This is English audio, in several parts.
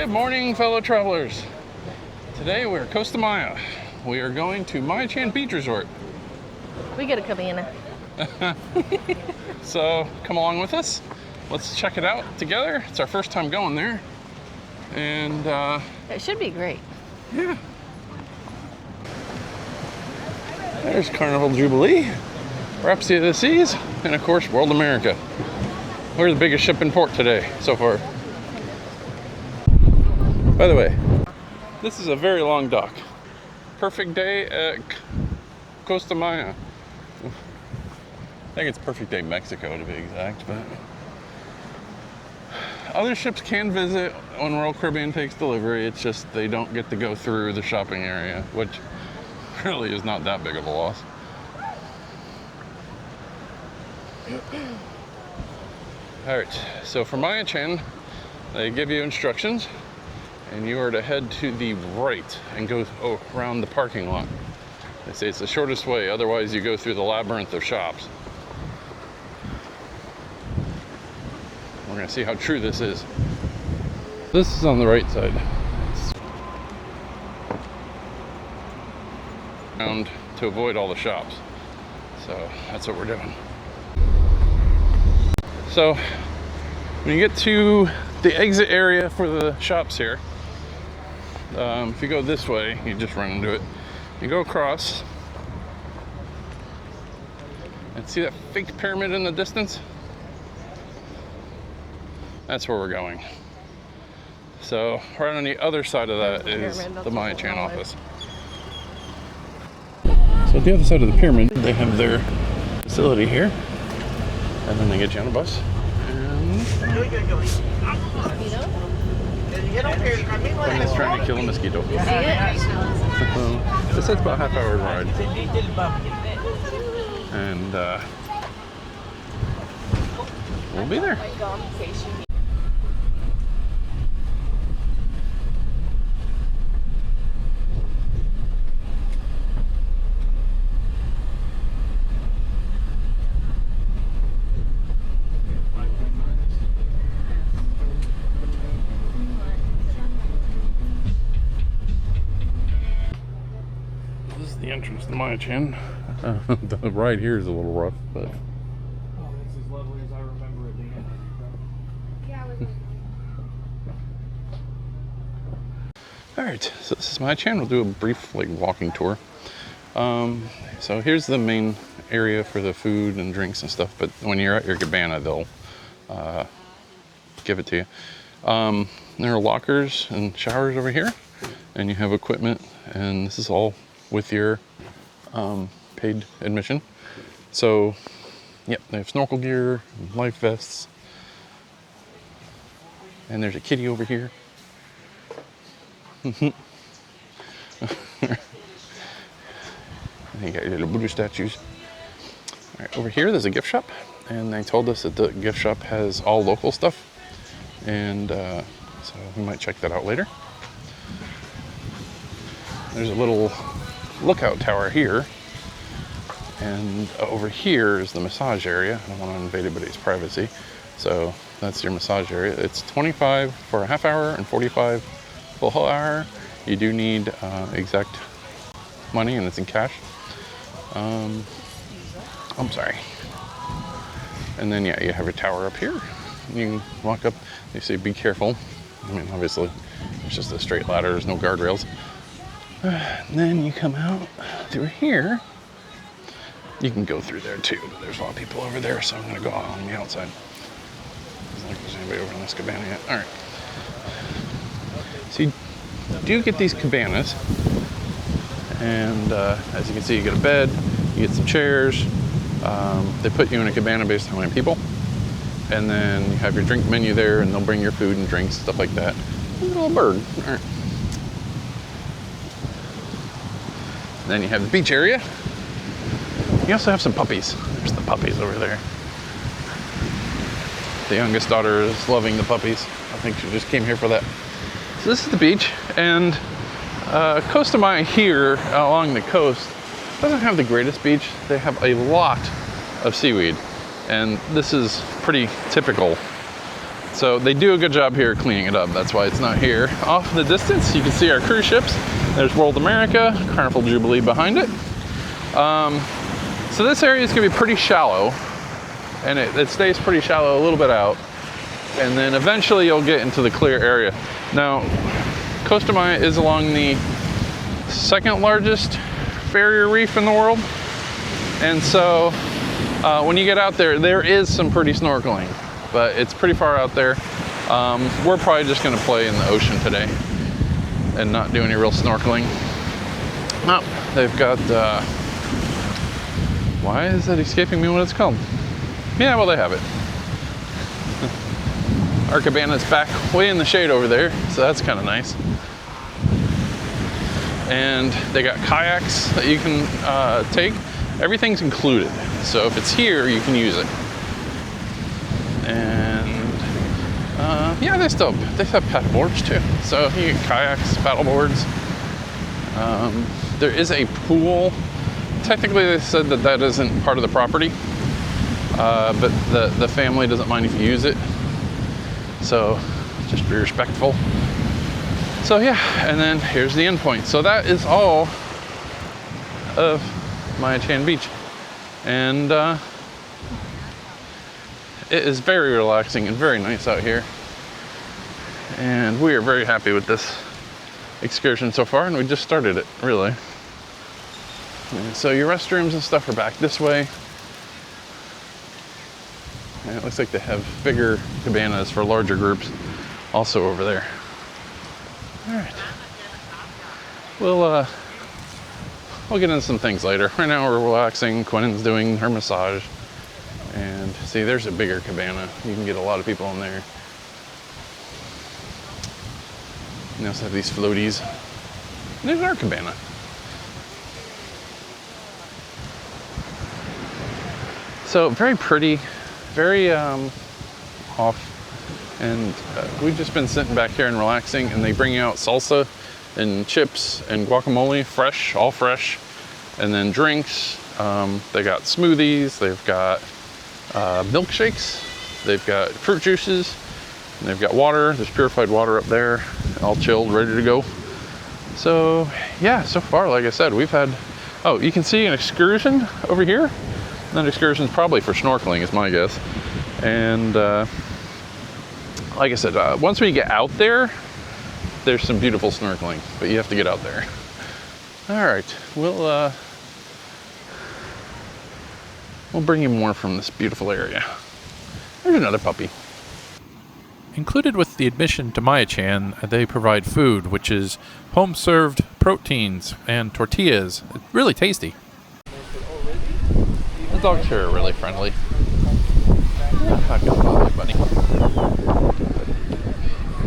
Good morning, fellow travelers. Today we're Costa Maya. We are going to Maya Chan Beach Resort. We get a cabana. So come along with us. Let's check it out together. It's our first time going there. And it should be great. Yeah. There's Carnival Jubilee, Rhapsody of the Seas, and of course World America. We're the biggest ship in port today so far. By the way, this is a very long dock. Perfect day at Costa Maya. I think it's perfect day Mexico to be exact, but other ships can visit when Royal Caribbean takes delivery. It's just they don't get to go through the shopping area, which really is not that big of a loss. All right, so for Maya Chan, they give you instructions, and you are to head to the right and go around the parking lot. They say it's the shortest way, otherwise you go through the labyrinth of shops. We're gonna see how true this is. This is on the right side. Around to avoid all the shops. So that's what we're doing. So when you get to the exit area for the shops here, if you go this way, you just run into it. You go across and see that fake pyramid in the distance? That's where we're going. So right on the other side of that is the Maya Chan office. So at the other side of the pyramid, they have their facility here, and then they get you on a bus. And someone's trying to kill a mosquito. See it? This is about a half-hour ride, and we'll be there. The entrance to Maya Chan. The ride here is a little rough, but oh, it's as lovely as I remember it being. all right, so this is Maya Chan. We'll do a brief walking tour. So here's the main area for the food and drinks and stuff, but when you're at your cabana, they'll give it to you. There are lockers and showers over here, and you have equipment, and this is all with your paid admission. So, yep, they have snorkel gear, life vests, and there's a kitty over here. You got your little Buddha statues. All right, over here there's a gift shop, and they told us that the gift shop has all local stuff, and so we might check that out later. There's a little lookout tower here, and over here is the massage area. I don't want to invade anybody's privacy, so that's your massage area. It's $25 for a half hour and $45 for a whole hour. You do need exact money, and it's in cash. I'm sorry. And then yeah, you have a tower up here. You can walk up. They say be careful. I mean, obviously it's just a straight ladder, there's no guardrails. And then you come out through here. You can go through there too, but there's a lot of people over there, so I'm gonna go out on the outside. Doesn't look like there's anybody over in this cabana yet. All right. So you do get these cabanas, and as you can see, you get a bed, you get some chairs. They put you in a cabana based on how many people, and then you have your drink menu there, and they'll bring your food and drinks, stuff like that. A little bird. All right. Then you have the beach area. You also have some puppies. There's the puppies over there. The youngest daughter is loving the puppies. I think she just came here for that. So this is the beach, and Costa Maya here along the coast doesn't have the greatest beach. They have a lot of seaweed, and this is pretty typical So they do a good job here cleaning it up. That's why it's not here. Off in the distance, you can see our cruise ships. There's World America, Carnival Jubilee behind it. So this area is gonna be pretty shallow, and it stays pretty shallow a little bit out. And then eventually you'll get into the clear area. Now, Costa Maya is along the second largest barrier reef in the world. And so when you get out there, there is some pretty snorkeling, but it's pretty far out there. We're probably just gonna play in the ocean today and not do any real snorkeling. No, they've got, why is that escaping me what it's called? Yeah, well, they have it. Our cabana's back way in the shade over there, so that's kind of nice. And they got kayaks that you can take. Everything's included, so if it's here, you can use it. And yeah, they have paddle boards too. So you get kayaks, paddle boards. There is a pool. Technically, they said that isn't part of the property, but the family doesn't mind if you use it. So just be respectful. So yeah, and then here's the end point. So that is all of Maya Chan Beach. And it is very relaxing and very nice out here. And we are very happy with this excursion so far, and we just started it, really. And so your restrooms and stuff are back this way. And it looks like they have bigger cabanas for larger groups also over there. All right. We'll get into some things later. Right now we're relaxing. Quinnen's doing her massage. And see, there's a bigger cabana. You can get a lot of people in there. And they also have these floaties. And there's our cabana. So very pretty, very off. And we've just been sitting back here and relaxing, and they bring out salsa and chips and guacamole, fresh, all fresh. And then drinks. They got smoothies, they've got milkshakes, they've got fruit juices, and they've got water. There's purified water up there, all chilled, ready to go. So yeah, so far, like I said, we've had, oh, you can see an excursion over here. That excursion is probably for snorkeling, is my guess. And like I said, once we get out there, there's some beautiful snorkeling, but you have to get out there. All right, we'll bring you more from this beautiful area. There's another puppy. Included with the admission to Maya Chan, they provide food, which is home-served proteins and tortillas. It's really tasty. The dogs here are really friendly. Yeah, not gonna bother you, buddy.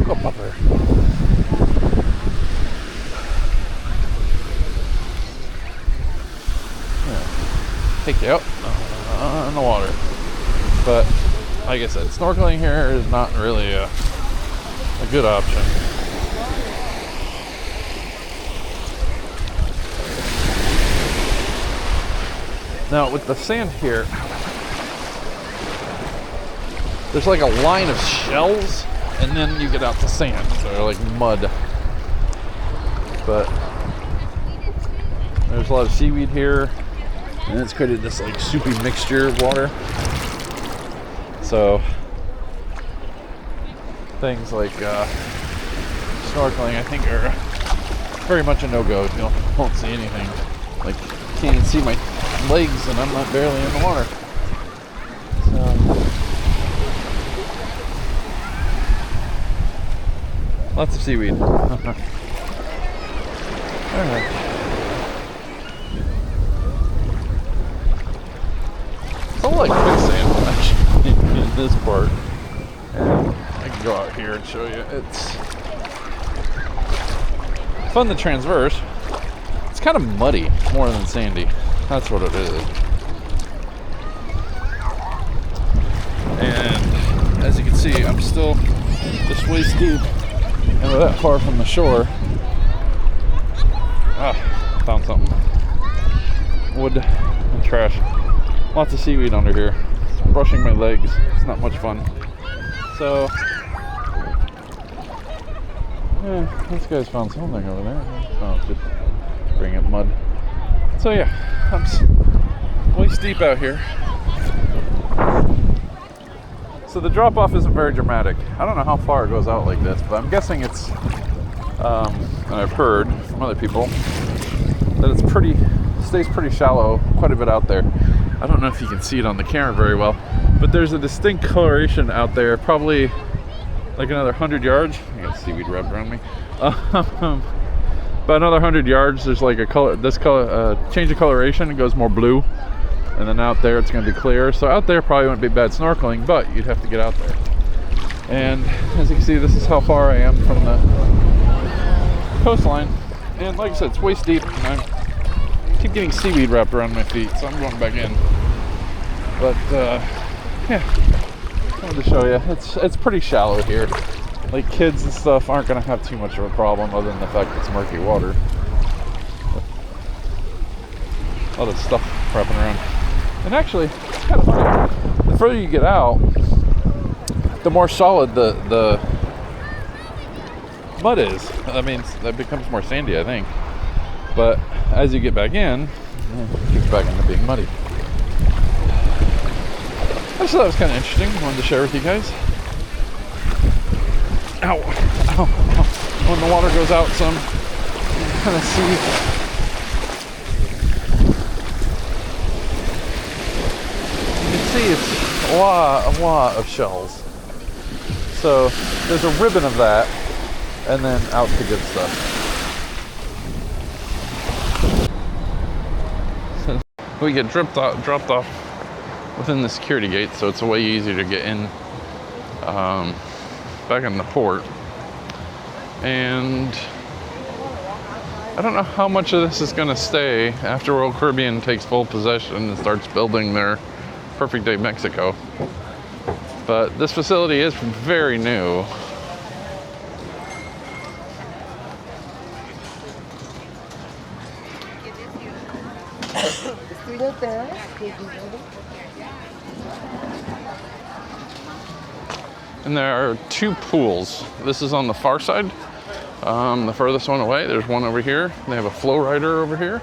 Go, pupper. Take you out on the water. But like I said, snorkeling here is not really a good option. Now with the sand here, there's like a line of shells, and then you get out to sand, so they're like mud. But there's a lot of seaweed here, and it's created this like soupy mixture of water. So things like snorkeling, I think, are very much a no-go. You won't see anything. Like, you can't even see my legs, and I'm not barely in the water. So lots of seaweed. All right. It's all like quicksand actually in this part. And I can go out here and show you. It's fun to transverse. It's kind of muddy more than sandy. That's what it is. And as you can see, I'm still just waist deep and we're that far from the shore. Ah, found something. Wood and trash. Lots of seaweed under here. It's brushing my legs. It's not much fun. So Yeah, this guy's found something over there. Oh, just bring up mud. So yeah, I'm waist deep out here. So the drop off isn't very dramatic. I don't know how far it goes out like this, but I'm guessing it's, and I've heard from other people, that stays pretty shallow quite a bit out there. I don't know if you can see it on the camera very well, but there's a distinct coloration out there, probably like another 100 yards. I got seaweed wrapped around me. About another 100 yards, there's like a color, change of coloration. It goes more blue, and then out there it's going to be clear. So out there probably wouldn't be bad snorkeling, but you'd have to get out there. And as you can see, this is how far I am from the coastline. And like I said, it's waist deep, and I keep getting seaweed wrapped around my feet, so I'm going back in. But yeah, I wanted to show you, it's pretty shallow here. Like kids and stuff aren't going to have too much of a problem, other than the fact it's murky water. A lot of stuff wrapping around. And actually, it's kind of funny. The further you get out, the more solid the mud is. I mean, that becomes more sandy, I think. But as you get back in, it gets back into being muddy. I just thought it was kind of interesting. I wanted to share with you guys. Ow, ow, ow. When the water goes out some, you can kind of see. You can see it's a lot of shells. So there's a ribbon of that, and then out the good stuff. We get dropped off within the security gate, so it's way easier to get in back in the port. And I don't know how much of this is going to stay after Royal Caribbean takes full possession and starts building their Perfect Day Mexico. But this facility is very new. And there are two pools. This is on the far side, the furthest one away. There's one over here. They have a flow rider over here.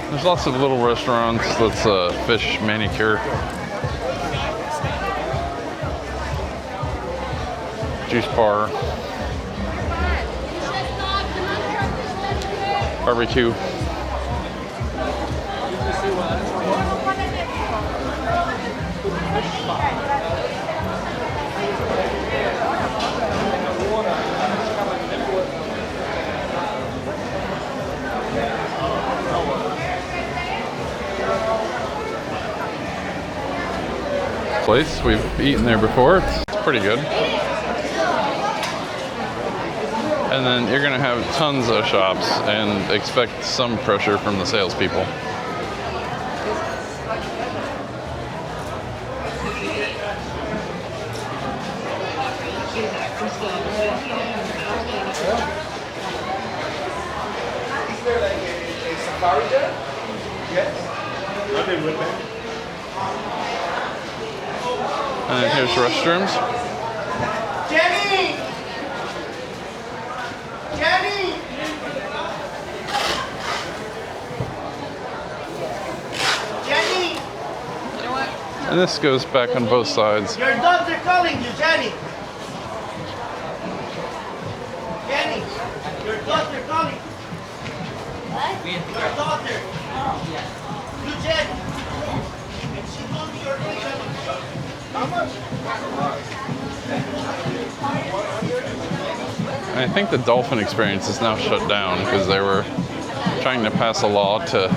There's lots of little restaurants that's fish manicure, juice bar, barbecue. Place. We've eaten there before. It's pretty good. And then you're gonna have tons of shops and expect some pressure from the salespeople. Is there like a safari there? Yes. Nothing with that. And then here's restrooms. Jenny! Jenny! Jenny! And this goes back on both sides. Your dogs are calling you, Jenny! Jenny! Your dogs are calling. What? Your daughter. To Jenny. And she told me your name. How much? I think the dolphin experience is now shut down because they were trying to pass a law to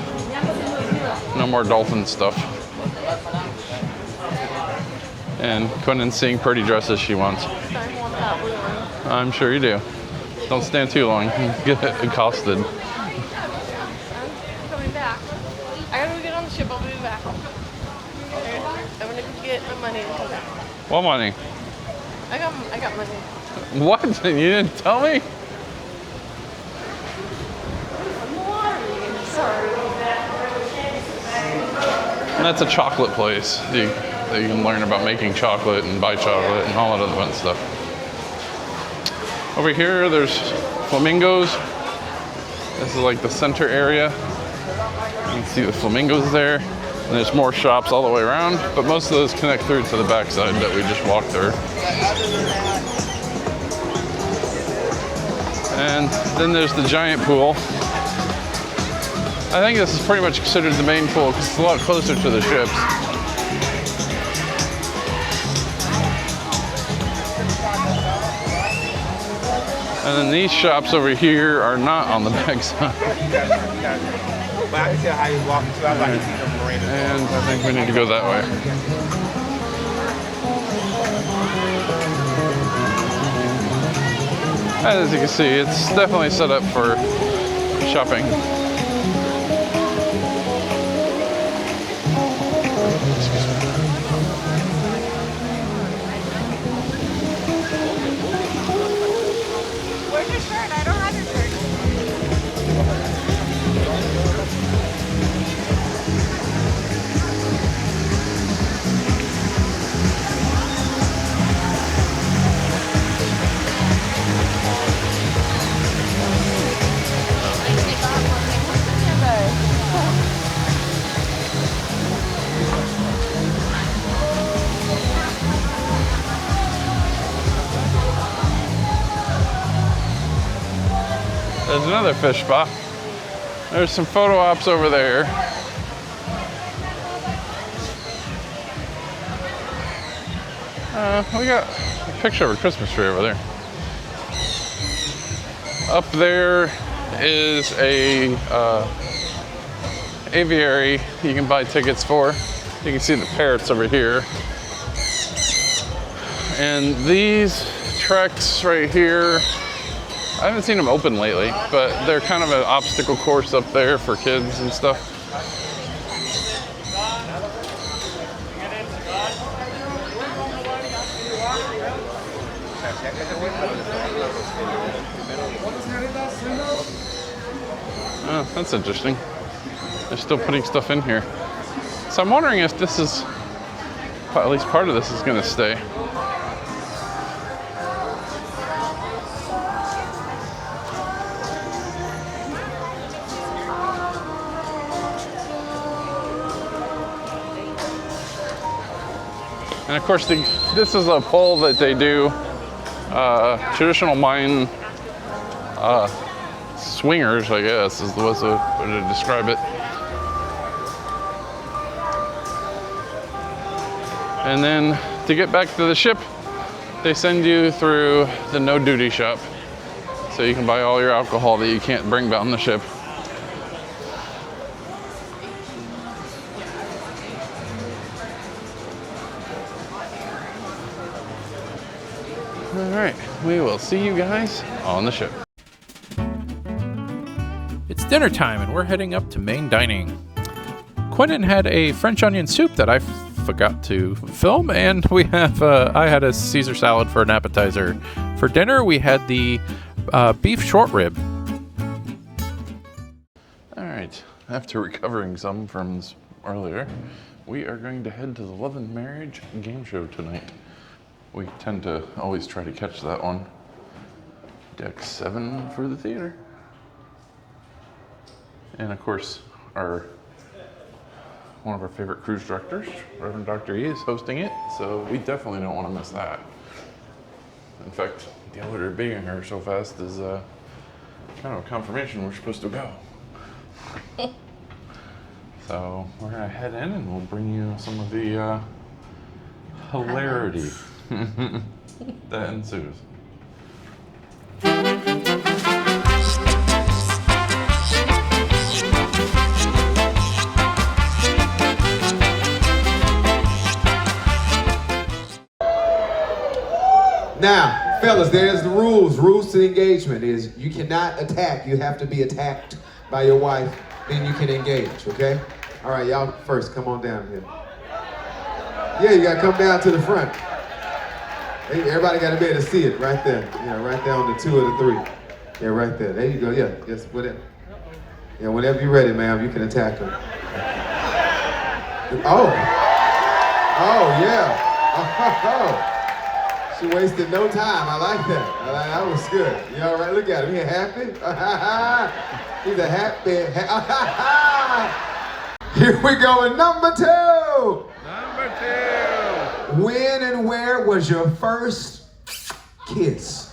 no more dolphin stuff. And Quinnen's seeing pretty dresses she wants. I'm sure you do. Don't stand too long. Get accosted. I'm coming back. I gotta go get on the ship. I'll be back. I'm gonna go get my money and come back. What money? I got money. What? You didn't tell me? Sorry. And that's a chocolate place. You can learn about making chocolate and buy chocolate and all that other fun stuff. Over here, there's flamingos. This is like the center area. You can see the flamingos there. And there's more shops all the way around, but most of those connect through to the backside that we just walked through. And then there's the giant pool. I think this is pretty much considered the main pool because it's a lot closer to the ships. And then these shops over here are not on the backside. But I can tell how you're walking too. I like to see the marina. And I think we need to go that way. As you can see, it's definitely set up for shopping. Where's your shirt? I don't have your shirt. There's another fish spot. There's some photo ops over there. We got a picture of a Christmas tree over there. Up there is a aviary you can buy tickets for. You can see the parrots over here. And these treks right here, I haven't seen them open lately, but they're kind of an obstacle course up there for kids and stuff. Oh, that's interesting. They're still putting stuff in here. So I'm wondering if this is, at least part of this is going to stay. And of course, this is a pole that they do, traditional Mayan swingers, I guess, was a way to describe it. And then to get back to the ship, they send you through the no duty shop. So you can buy all your alcohol that you can't bring back on the ship. All right, we will see you guys on the ship. It's dinner time and we're heading up to main dining. Quinnen had a French onion soup that I forgot to film, and we have I had a Caesar salad for an appetizer. For dinner, we had the beef short rib. All right, after recovering some from earlier, we are going to head to the Love and Marriage game show tonight. We tend to always try to catch that one Deck 7 for the theater. And of course, one of our favorite cruise directors, Reverend Dr. E, is hosting it, so we definitely don't want to miss that. In fact, the elevator being here so fast is kind of a confirmation we're supposed to go. So we're gonna head in and we'll bring you some of the hilarity that ensues. Now, fellas, there's the rules. Rules to the engagement is you cannot attack. You have to be attacked by your wife, then you can engage, okay? All right, y'all first, come on down here. Yeah, you gotta come down to the front. Hey, everybody gotta be able to see it right there. Yeah, right there on the 2 or the 3. Yeah, right there. There you go, yeah, just whatever. Yeah, whenever you're ready, ma'am, you can attack her. Oh, yeah. Oh. She wasted no time. I like that. That was good. You all right? Look at him. He happy? He's a happy. Here we go with number 2. Number 2. When and where was your first kiss?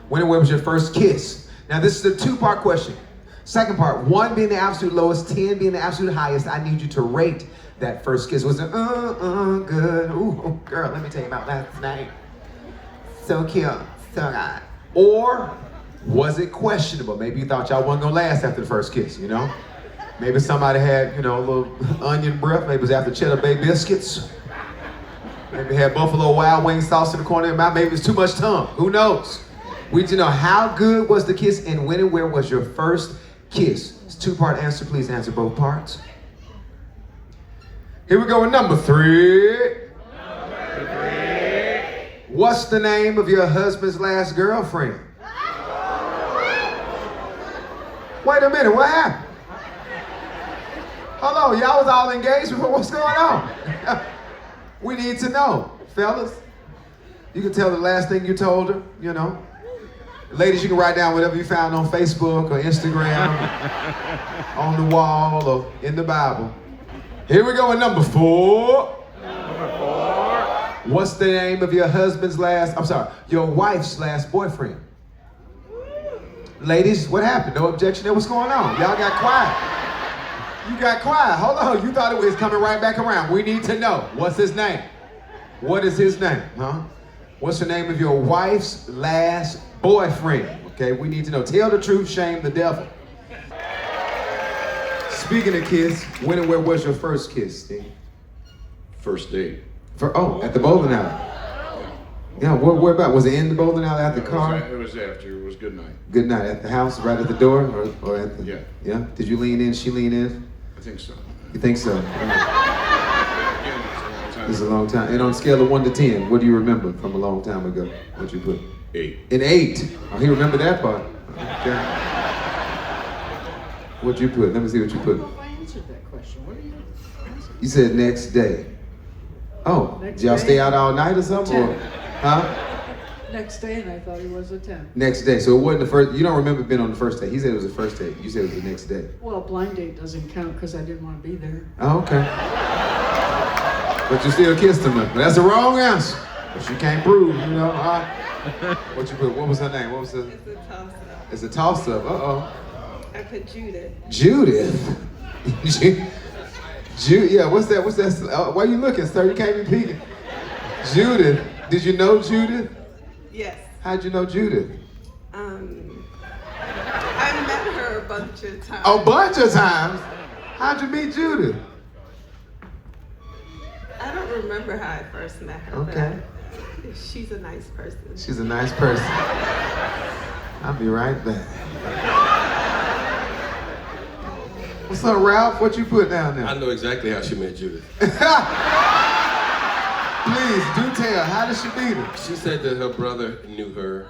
When and where was your first kiss? Now this is a 2-part question. Second part, 1 being the absolute lowest, 10 being the absolute highest. I need you to rate that first kiss. Was it good? Ooh, girl, let me tell you about last night. So cute, so good. Or was it questionable? Maybe you thought y'all wasn't gonna last after the first kiss, you know? Maybe somebody had, a little onion breath. Maybe it was after Cheddar Bay biscuits. Maybe had Buffalo Wild Wing sauce in the corner of their mouth. Maybe it was too much tongue. Who knows? We need to know how good was the kiss and when and where was your first kiss. It's a 2-part answer. Please answer both parts. Here we go with number 3. What's the name of your husband's last girlfriend? Wait a minute, what happened? Hello, y'all was all engaged before. What's going on? We need to know, fellas. You can tell the last thing you told her, Ladies, you can write down whatever you found on Facebook or Instagram, on the wall or in the Bible. Here we go with number 4. What's the name of your your wife's last boyfriend? Ladies, what happened? No objection there? What's going on? Y'all got quiet. You got quiet. Hold on. You thought it was coming right back around. We need to know. What's his name? What is his name? What's the name of your wife's last boyfriend? Okay, we need to know. Tell the truth, shame the devil. Speaking of kiss, when and where was your first kiss, Steve? First date. At the bowling alley. Yeah, where about? Was it in the bowling alley at the car? It was after. It was good night. Good night. At the house, right at the door? Or at the... Yeah. Yeah? Did you lean in? She lean in? I think so. You think so? Again, It's a long time. And on a scale of 1 to 10, what do you remember from a long time ago? What'd you put? 8. An 8. Oh, he remembered that part. Okay. What'd you put? Let me see what you put. I answered that question. What are you answering? You said next day. Oh, Next did y'all day? stay out all night or something? Or, 10. huh? Next day, and I thought he was a 10. Next day. So it wasn't the first. You don't remember being on the first day. He said it was the first date. You said it was the next day. Well, blind date doesn't count because I didn't want to be there. Oh, okay. But you still kissed him. But that's the wrong answer. But you can't prove, What you put? What was her name? What was the? It's a toss-up. It's a toss-up. Uh-oh. I put Judith. Judith. Yeah, what's that? Why are you looking, sir? You can't be peeking. Judith. Did you know Judith? Yes. How'd you know Judith? I met her a bunch of times. A bunch of times? How'd you meet Judith? I don't remember how I first met her. Okay. But she's a nice person. She's a nice person. I'll be right back. What's up, Ralph? What you put down there? I know exactly how she met Judith. Please, do tell. How did she meet her? She said that her brother knew her,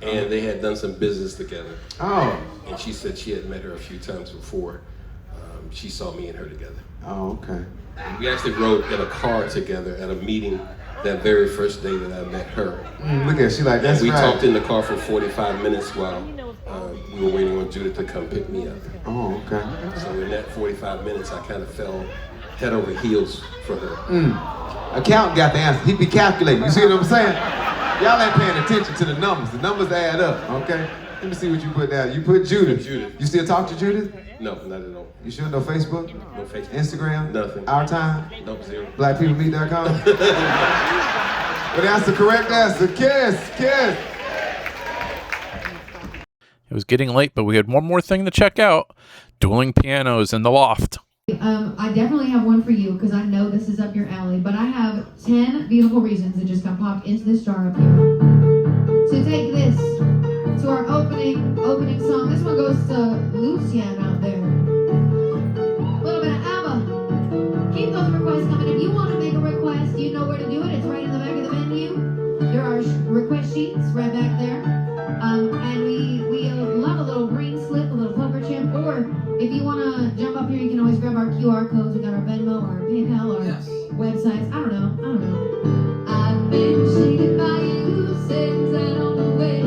and they had done some business together. Oh. And she said she had met her a few times before. She saw me and her together. Oh, okay. And we actually rode in a car together at a meeting that very first day that I met her. Look at she like, that's We right. talked in the car for 45 minutes while we were waiting on Judith to come pick me up. Oh, okay. So in that 45 minutes, I kind of fell head over heels for her. Accountant got the answer. He be calculating. You see what I'm saying? Y'all ain't paying attention to the numbers. The numbers add up, okay? Let me see what you put down. You put Judith. Judith. You still talk to Judith? No, not at all. You sure no Facebook? No Facebook. Instagram? Nothing. Our Time? Nope, zero. BlackPeopleMeet.com? But that's the correct answer. Kiss. It was getting late, but we had one more thing to check out. Dueling Pianos in the Loft. I definitely have one for you because I know this is up your alley, but I have 10 beautiful reasons that just got popped into this jar up here. So take this to our opening song. This one goes to Lucian out there. A little bit of ABBA. Keep those requests coming. If you want to make a request, you know where to do it. It's right in the back of the venue. There are request sheets right back there. And we love a little green slip, a little poker chip, or if you want to jump up here, you can always grab our QR codes. We got our Venmo, our PayPal, our websites. I don't know. I've been cheated by you since I don't know when.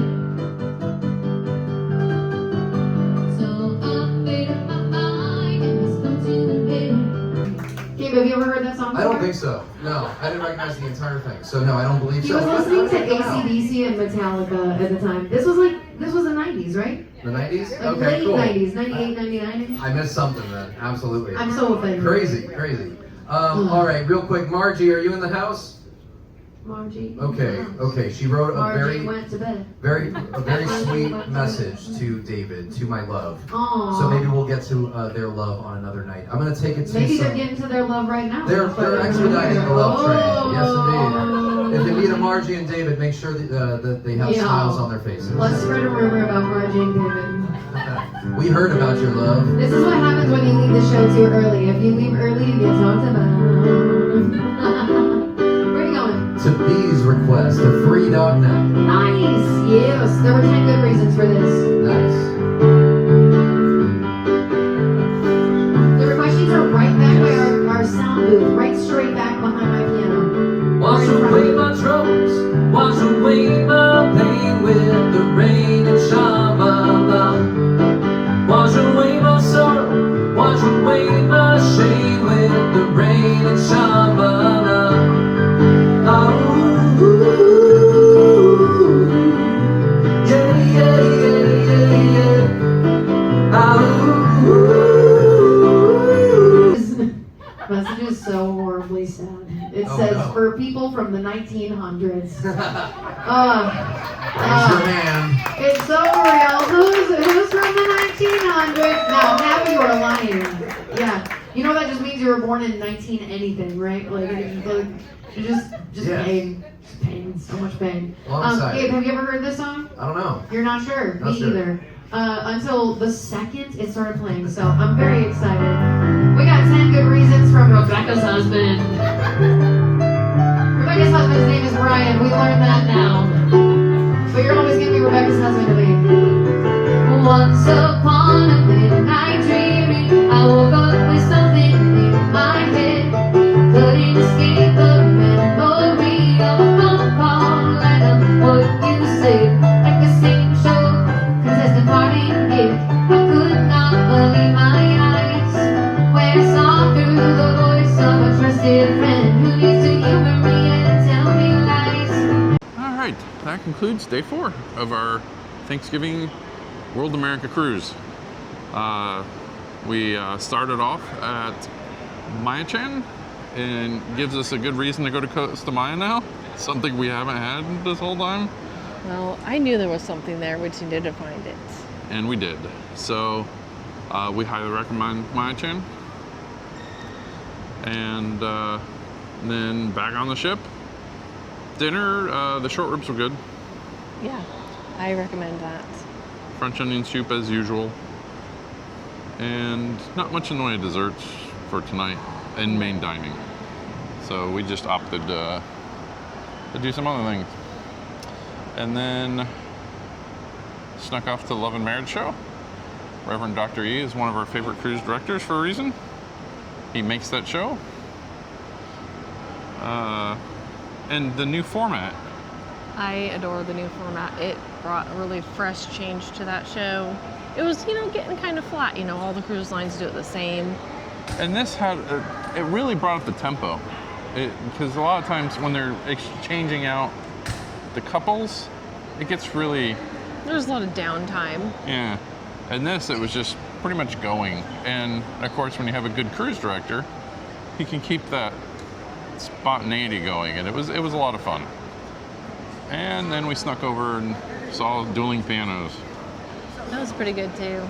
So I made up my mind and let's go to the bed. Gabe, have you ever heard that song before? I don't think so. No, I didn't recognize the entire thing. So no, I don't believe He so. was listening to AC/DC and Metallica at the time. This was the 90s, right? The 90s? Like Okay, late cool. 90s, 98, 99. I missed something then. Absolutely. I'm so offended. Crazy. All right, real quick, Margie, are you in the house? Margie. Okay. She wrote a Margie went to bed. very sweet message to David, to my love. Aww. So maybe we'll get to their love on another night. I'm gonna take it to Maybe some. they're getting to their love right now. They're expediting the love train. Yes, indeed. Oh. If you meet a Margie and David, make sure that they have smiles on their faces. Let's spread a rumor about Margie and David. We heard about your love. This is what happens when you leave the show too early. If you leave early, you get talked about. Where are you going? To B's request, a free dog night. Nice. Yes. There were 10 good reasons for this. Nice. The request sheets are right back by our sound booth, right straight back behind my piano. Wash away my troubles, wash away my pain with the rain and Shabbat. Wash away my sorrow, wash away my shame with the rain and Shabbat. Oh, yeah. Oh. Message is so horribly sad. It says, no. for people from the 1900s. Raise your hand. It's so real. Who's from the 1900s? Now, half of you are lying. Yeah. You know that just means you were born in 19 anything, right? Like just Yes. pain. Just pain. So much pain. Well, I'm excited. Gabe, have you ever heard this song? I don't know. You're not sure? Not Me sure. either. Until the second it started playing, so I'm very excited. We got 10 good reasons from Rebecca's husband. Rebecca's husband's name is Brian. We learned that now. But you're always gonna be Rebecca's husband to me. Once upon a midnight dreaming, I woke up with something in my head. Couldn't escape the memory of a phone call and of what you said. Like a same show, contestant party gift. I could not believe my eyes when I saw through the voice of a trusted friend who used to humor me and tell me lies. All right, that concludes day 4 of our Thanksgiving World America cruise. We started off at Maya-chan, and gives us a good reason to go to Costa Maya now. Something we haven't had this whole time. Well, I knew there was something there. We just needed to find it. And we did. So we highly recommend Maya-chan. And then back on the ship. Dinner, the short ribs were good. Yeah, I recommend that. French onion soup as usual. And not much in the way of desserts for tonight in main dining. So we just opted to do some other things. And then snuck off to the Love and Marriage show. Reverend Dr. E is one of our favorite cruise directors for a reason. He makes that show. And the new format. I adore the new format. It brought a really fresh change to that show. It was, getting kind of flat. All the cruise lines do it the same. And this had, it really brought up the tempo. Because a lot of times when they're changing out the couples, it gets really... There's a lot of downtime. Yeah. And this, it was just pretty much going. And of course, when you have a good cruise director, he can keep that spontaneity going. And it was a lot of fun. And then we snuck over and saw Dueling pianos. That was pretty good too.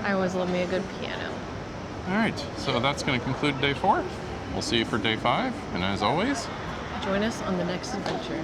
I always love me a good piano. All right, so that's going to conclude day 4. We'll see you for day 5. And as always, Join us on the next adventure.